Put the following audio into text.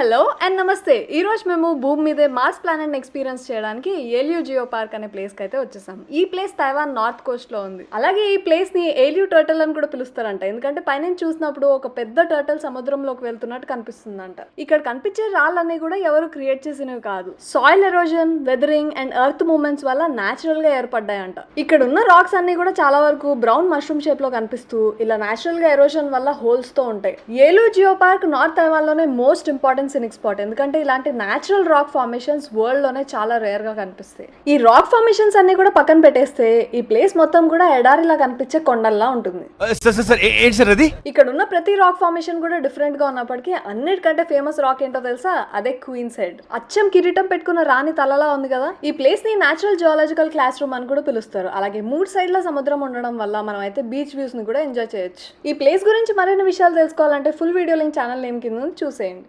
Hello and నమస్తే. ఈరోజు మేము భూమి మీదే మార్స్ ప్లానెట్ ఎక్స్పీరియన్స్ చేయడానికి ఏలియూ జియో పార్క్ అనే ప్లేస్ కి అయితే వచ్చేసాం. ఈ ప్లేస్ తైవాన్ నార్త్ కోస్ట్ లో ఉంది. అలాగే ఈ ప్లేస్ ని ఏలియూ టర్టిల్ అని కూడా పిలుస్తారంట, ఎందుకంటే పైన చూసినప్పుడు ఒక పెద్ద టర్టిల్ సముద్రంలోకి వెళ్తున్నట్టు కనిపిస్తుందంట. ఇక్కడ కనిపించే రాళ్ళన్నీ కూడా ఎవరు క్రియేట్ చేసినవి కాదు. Soil erosion, weathering and earth movements వల్ల నేచురల్ గా ఏర్పడ్డాయంట. ఇక్కడ ఉన్న రాక్స్ అన్ని కూడా చాలా వరకు బ్రౌన్ మష్రూమ్ షేప్ లో కనిపిస్తూ ఇలా నేచురల్ గా ఎరోజన్ వల్ల హోల్స్ తో ఉంటాయి. ఏలియూ జియో పార్క్ నార్త్ తైవాన్ లోనే మోస్ట్ ఇంపార్టెంట్ సినిక్ స్పాట్, ఎందుకంటే ఇలాంటి న్యాచురల్ రాక్ ఫార్మేషన్స్ వరల్డ్ లోనే చాలా రేర్ గా కనిపిస్తాయి. ఈ రాక్ ఫార్మేషన్స్ అన్ని కూడా పక్కన పెట్టేస్తే ఈ ప్లేస్ మొత్తం కూడా ఎడారిలా కనిపించే కొండల్లా ఉంటుంది. ఇక్కడ ఉన్న ప్రతి రాక్ ఫార్మేషన్ కూడా డిఫరెంట్ గా ఉన్నప్పటికీ అన్నిటికంటే ఫేమస్ రాక్ ఏంటో తెలుసా? అదే క్వీన్స్ హెడ్. అచ్చం కిరీటం పెట్టుకున్న రాణి తలలా ఉంది కదా. ఈ ప్లేస్ ని నేచురల్ జియాలజికల్ క్లాస్ రూమ్ అని కూడా పిలుస్తారు. అలాగే 3 సైడ్ల సముద్రం ఉండడం వల్ల మనం అయితే బీచ్ వ్యూస్ ని కూడా ఎంజాయ్ చేయొచ్చు. ఈ ప్లేస్ గురించి మరిన్ని విషయాలు తెలుసుకోవాలంటే full video link channel name కింద చూసేయండి.